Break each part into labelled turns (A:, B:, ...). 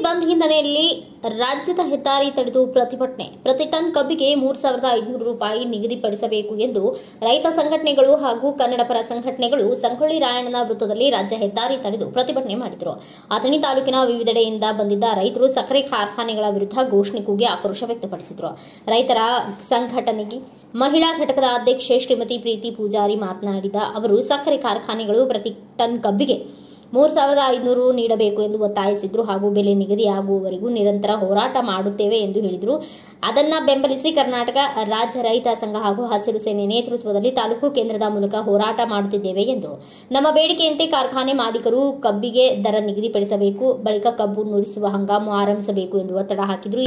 A: ಬಂದ್ ಹಿನ್ನೆಲೆಯಲ್ಲಿ ರಾಜ್ಯದ ಹೆದ್ದಾರಿ ತಡೆದು ಪ್ರತಿಭಟನೆ. ಪ್ರತಿ ಟನ್ ಕಬ್ಬಿಗೆ 3,500 ರೂಪಾಯಿ ನಿಗದಿಪಡಿಸಬೇಕು ಎಂದು ರೈತ ಸಂಘಟನೆಗಳು ಹಾಗೂ ಕನ್ನಡ ಪರ ಸಂಘಟನೆಗಳು ಸಂಗೊಳ್ಳಿ ರಾಯಣ್ಣನ ವೃತ್ತದಲ್ಲಿ ರಾಜ್ಯ ಹೆದ್ದಾರಿ ತಡೆದು ಪ್ರತಿಭಟನೆ ಮಾಡಿದರು. ಅಥಣಿ ತಾಲೂಕಿನ ವಿವಿಧೆಡೆಯಿಂದ ಬಂದಿದ್ದ ರೈತರು ಸಕ್ಕರೆ ಕಾರ್ಖಾನೆಗಳ ವಿರುದ್ಧ ಘೋಷಣೆ ಕೂಗಿ ಆಕ್ರೋಶ ವ್ಯಕ್ತಪಡಿಸಿದರು. ರೈತರ ಸಂಘಟನೆಗೆ ಮಹಿಳಾ ಘಟಕದ ಅಧ್ಯಕ್ಷೆ ಶ್ರೀಮತಿ ಪ್ರೀತಿ ಪೂಜಾರಿ ಮಾತನಾಡಿದ ಅವರು, ಸಕ್ಕರೆ ಕಾರ್ಖಾನೆಗಳು ಪ್ರತಿ ಟನ್ ಕಬ್ಬಿಗೆ 3,500 ನೀಡಬೇಕು ಎಂದು ಒತ್ತಾಯಿಸಿದ್ರು ಹಾಗೂ ಬೆಲೆ ನಿಗದಿಯಾಗುವವರೆಗೂ ನಿರಂತರ ಹೋರಾಟ ಮಾಡುತ್ತೇವೆ ಎಂದು ಹೇಳಿದರು. ಅದನ್ನ ಬೆಂಬಲಿಸಿ ಕರ್ನಾಟಕ ರಾಜ್ಯ ರೈತ ಸಂಘ ಹಾಗೂ ಹಸಿರು ಸೇನೆ ನೇತೃತ್ವದಲ್ಲಿ ತಾಲೂಕು ಕೇಂದ್ರದ ಮೂಲಕ ಹೋರಾಟ ಮಾಡುತ್ತಿದ್ದೇವೆ ಎಂದರು. ನಮ್ಮ ಬೇಡಿಕೆಯಂತೆ ಕಾರ್ಖಾನೆ ಮಾಲೀಕರು ಕಬ್ಬಿಗೆ ದರ ನಿಗದಿಪಡಿಸಬೇಕು, ಬಳಿಕ ಕಬ್ಬು ನುರಿಸುವ ಹಂಗಾಮು ಆರಂಭಿಸಬೇಕು ಎಂದು ಒತ್ತಡ ಹಾಕಿದರು.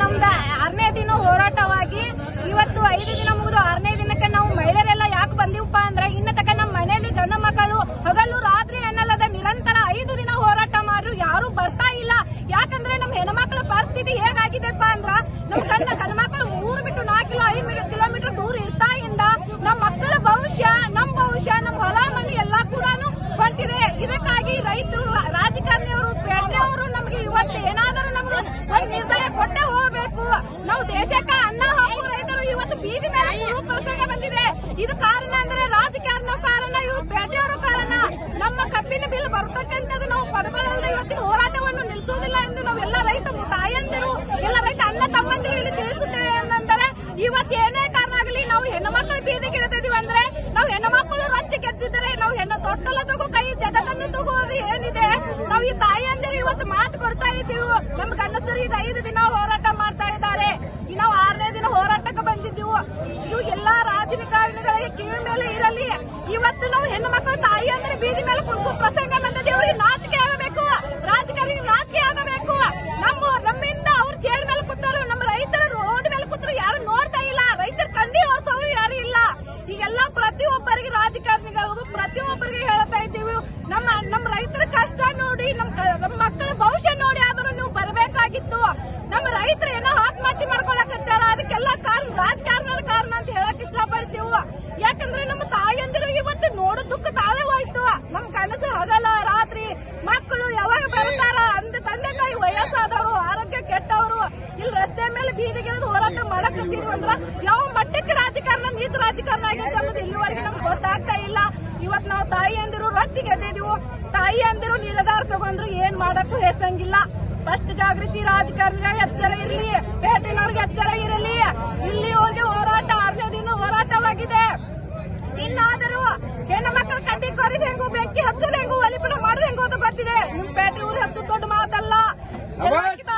B: 6ನೇ ದಿನ ಹೋರಾಟವಾಗಿ ಇವತ್ತು 5 ದಿನ ಮುಗಿದು 6ನೇ ದಿನಕ್ಕೆ ನಾವು ಮಹಿಳೆಯರೆಲ್ಲ ಯಾಕೆ ಬಂದಿವಪ್ಪ ಅಂದ್ರೆ, ಇನ್ನ ತಕ್ಕ ನಮ್ಮ ಮನೆಯಲ್ಲಿ ಗಂಡು ಮಕ್ಕಳು ಹಗಲು ರಾತ್ರಿ ಎನ್ನಲ್ಲದ ನಿರಂತರ 5 ದಿನ ಹೋರಾಟ ಮಾಡ್ರು, ಯಾರು ಬರ್ತಾ ಇಲ್ಲ. ಯಾಕಂದ್ರೆ ನಮ್ಮ ಹೆಣ್ಮಕ್ಳ ಪರಿಸ್ಥಿತಿ ಹೇಗಾಗಿದೆಪ್ಪ ಅಂದ್ರ, ನಮ್ಮ ಗಂಡ್ಮಕ್ಳು 3 ಮೀಟರ್ 4 ಕಿಲೋಮೀಟರ್ ದೂರ ಇರ್ತಾ ಇಂದ ನಮ್ಮ ಮಕ್ಕಳ ಭವಿಷ್ಯ, ನಮ್ಮ ಹೊಲ ಮನೆ ಎಲ್ಲಾ ಕೂಡ ಹೊಂಟಿದೆ. ಇದಕ್ಕಾಗಿ ರೈತರು, ರಾಜಕಾರಣಿಯವರು, ಪೇಟೆಯವರು ನಮಗೆ ಇವತ್ತು ಏನಾದರೂ ನಮ್ಗೆ ಒಂದು ನಿರ್ಣಯ ಕೊಟ್ಟೆ ಹೋಗಬೇಕು. ನಾವು ದೇಶಕ್ಕೆ ಅನ್ನ ಹಾಕುವ ರೈತರು ಇವತ್ತು ಬೀದಿ ಮೇಲೆ ಪ್ರಸಂಗ ಬಂದಿದೆ. ಇದು ಕಾರಣ ಅಂದ್ರೆ ರಾಜಕಾರಣ ಕಾರಣ, ಇವರು ಪೇಟೆಯವರು ಕಾರಣ. ನಮ್ಮ ಕಬ್ಬಿನ ಬಿಲ್ ಬರ್ತಕ್ಕಂಥದ್ದು ನಾವು ಪಡ್ಕೊಳ್ಳೋದ್ರೆ ಇವತ್ತಿನ ಹೋರಾಟವನ್ನು ನಿಲ್ಲಿಸೋದಿಲ್ಲ ಎಂದು ನಾವೆಲ್ಲ ರೈತ ತಾಯಂದಿರು, ಎಲ್ಲ ರೈತ ಅಣ್ಣ ತಮ್ಮಂದಿರು ಇಲ್ಲಿ ತಿಳಿಸುತ್ತೇವೆ. ಏನಂದರೆ ಇವತ್ತು ಏನೇ ಕಾರಣ ಆಗಲಿ ನಾವು ಹೆಣ್ಣು ಮಕ್ಕಳು ಬೀದಿಗೆ ಇಡ್ತಿದೀವಿ ಅಂದ್ರೆ, ನಾವು ಹೆಣ್ಣು ಮಕ್ಕಳು ರೊಚ್ಚಿ ಗೆದ್ದಿದ್ರೆ ನಾವು ಹೆಣ್ಣು ತೊಟ್ಟಲ ತಗೋ ಕೈ ಜಗತ್ತನ್ನು ತಗೋದು ಏನಿದೆ, ನಾವು ಈ ತಾಯಿಯಂದಿರು ಇವತ್ತು ಮಾತು ಕೊಡ್ತಾ ಇದ್ದೀವಿ. ನಮ್ಮ ಗಂಡಸರು ಈಗ 5 ದಿನ ಹೋರಾಟ ಮಾಡ್ತಾ ಇದ್ದಾರೆ. ನಾವು 6ನೇ ದಿನ ಹೋರಾಟಕ್ಕೆ ಬಂದಿದ್ದೀವಿ. ಇದು ಎಲ್ಲಾ ರಾಜಕಾರಣಿಗಳಿಗೆ ಕಿವಿ ಮೇಲೆ ಇರಲಿ. ಇವತ್ತು ನಾವು ಹೆಣ್ಣು ಮಕ್ಕಳು ತಾಯಿಯಂದ್ರೆ ಬೀದಿ ಮೇಲೆ ಕುಡಿಸುವ ಪ್ರಸಂಗ ಬಂದಿದೆ. ಅವರಿಗೆ ನಾಚಿಕೆ ಆಗಬೇಕು, ರಾಜಕಾರಣಿಗೆ ನಾಚಿಕೆ ಆಗಬೇಕು. ನಮ್ಮಿಂದ ಅವ್ರ ಚೇರ್ ಮೇಲೆ ಕೂತರು, ನಮ್ಮ ರೈತರ ರೋಡ್ ಮೇಲೆ ಕೂತರು ಯಾರು ನೋಡ್ತಾ ಇಲ್ಲ. ರೈತರ ಕಣ್ಣೀರು ಒರೆಸೋರು ಯಾರು ಇಲ್ಲ. ಈಗೆಲ್ಲ ಪ್ರತಿಯೊಬ್ಬರಿಗೆ ರಾಜಕಾರಣಿಗಳು ಪ್ರತಿಯೊಬ್ಬರಿಗೆ ಹೇಳ್ತಾ ಇದ್ದೀವಿ, ನಮ್ಮ ರೈತರ ಕಷ್ಟ ನೋಡಿ, ನಮ್ಮ ಮಕ್ಕಳ ಭವಿಷ್ಯ ನೋಡಿ ಆದರೂ ನೀವು ಬರಬೇಕಾಗಿತ್ತು. ನಮ್ಮ ರೈತರು ಏನೋ ಆತ್ಮಹತ್ಯೆ ಮಾಡ್ಕೊಳಕತ್ತಾರ, ಅದಕ್ಕೆಲ್ಲ ಕಾರಣ ರಾಜಕಾರಣದ ಕಾರಣ ಅಂತ ಹೇಳಕ್ ಇಷ್ಟಪಡ್ತೀವಿ. ಯಾಕಂದ್ರೆ ನಮ್ಮ ತಾಯಂದಿರು ಇವತ್ತು ನೋಡೋ ದುಃಖ ತಾಳೆ ಹೋಯ್ತು. ನಮ್ಮ ಕನಸು ಹಗಲ ರಾತ್ರಿ ಮಕ್ಕಳು ಯಾವಾಗ ಬರ್ತಾರ ಅಂದ ತಂದೆ ತಾಯಿ ವಯಸ್ಸಾದವರು, ಆರೋಗ್ಯ ಕೆಟ್ಟವರು ಇಲ್ಲಿ ರಸ್ತೆ ಮೇಲೆ ಬೀದಿಗಿಳಿದು ಹೋರಾಟ ಮಾಡಕತ್ತೀವಿ ಅಂದ್ರ ಯಾವ ಮಟ್ಟಕ್ಕೆ ರಾಜಕಾರಣ ನೀಚ ರಾಜಕಾರಣ ಆಗೈತೆ ಅನ್ನೋದು ಇಲ್ಲಿವರೆಗೆ ನಮ್ಗೆ ಗೊತ್ತಾಗ್ತಾ ಇಲ್ಲ. ಇವತ್ತು ನಾವು ತಾಯಿಯಂದಿರು ರೊಚ್ಚಿಗೆ ಎದ್ದಿದೀವು. ತಾಯಿಯಂದಿರು ನಿರ್ಧಾರ ತಗೊಂಡ್ರು ಏನ್ ಮಾಡಕ್ಕೂ ಹೆಸಂಗಿಲ್ಲ. ಫಸ್ಟ್ ಜಾಗೃತಿ ರಾಜಕಾರಣಿಗಳ ಎಚ್ಚರ ಇರಲಿ, ಪೇಟೆನವ್ರಿಗೆ ಎಚ್ಚರ ಇರಲಿ. ಇಲ್ಲಿವರೆಗೆ ಹೋರಾಟ 6ನೇ ದಿನ ಹೋರಾಟವಾಗಿದೆ. ಇನ್ನಾದರೂ ಹೆಣ್ಣು ಮಕ್ಕಳ ಕಡ್ಡಿ ಕೊರಿದ ಹೆಂಗು, ಬೆಂಕಿ ಹಚ್ಚೋದು ಹೆಂಗು, ಒಲಿಪನ ಮಾಡೋದು ಹೆಂಗು ಅಂತ ಗೊತ್ತಿದೆ. ನಿಮ್ ಪೇಟೆ ಊರು ಹಚ್ಚು ದೊಡ್ಡ ಮಾತಲ್ಲ.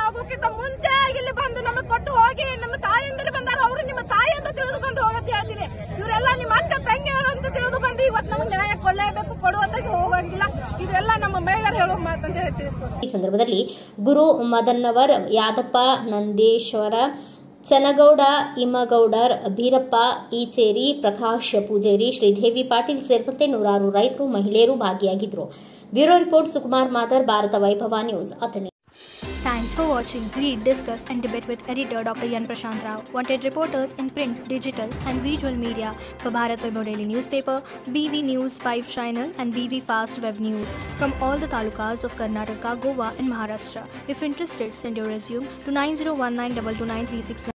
B: ಆಗೋಕ್ಕಿಂತ ಮುಂಚೆ ಇಲ್ಲಿ ಬಂದು ನಮಗೆ ಕೊಟ್ಟು ಹೋಗಿ, ನಮ್ಮ ತಾಯಂದಿರು ಬಂದಾರ, ಅವರು ನಿಮ್ಮ ತಾಯಿ ಅಂತ ತಿಳಿದು ಬಂದು ಹೋಗತ್ತೆ ಹೇಳ್ತೀನಿ. ಇವರೆಲ್ಲ ನಿಮ್ಮ ಅಕ್ಕ ತಂಗಿಯವರು ಅಂತ ತಿಳಿದು ಬಂದು ಇವತ್ತು ನಮ್ಗೆ ನ್ಯಾಯ ಕೊಡಲೇಬೇಕು, ಕೊಡುವಂತಾಗಿ ಹೋಗಂಗಿಲ್ಲ. ಇದೆಲ್ಲ ನಮ್ಮ ಮಹಿಳೆಯರು ಹೇಳೋ ಮಾತಂತ ಹೇಳ್ತೀವಿ.
A: ಈ ಸಂದರ್ಭದಲ್ಲಿ ಗುರು ಮದನ್ನವರ್, ಯಾದಪ್ಪ ನಂದೇಶ್ವರ, ಚನಗೌಡ, ಇಮ್ಮಗೌಡರ್, ಬೀರಪ್ಪ ಈಚೇರಿ, ಪ್ರಕಾಶ್ ಪೂಜೇರಿ, ಶ್ರೀದೇವಿ ಪಾಟೀಲ್ ಸೇರಿದಂತೆ ನೂರಾರು ರೈತರು, ಮಹಿಳೆಯರು ಭಾಗಿಯಾಗಿದ್ದರು. ಬ್ಯೂರೋ ರಿಪೋರ್ಟ್ ಸುಕುಮಾರ್ ಮಾದರ್, ಭಾರತ ವೈಭವ news, Athani.
C: Thanks for watching. Read, discuss and debate with editor Dr. Yan Prashant Rao. Wanted reporters in print, digital and visual media for Bharat Vaibhav Daily Newspaper, BV News 5 Channel and BV Fast Web News from all the talukas of Karnataka, Goa and Maharashtra. If interested, send your resume to 9019229369.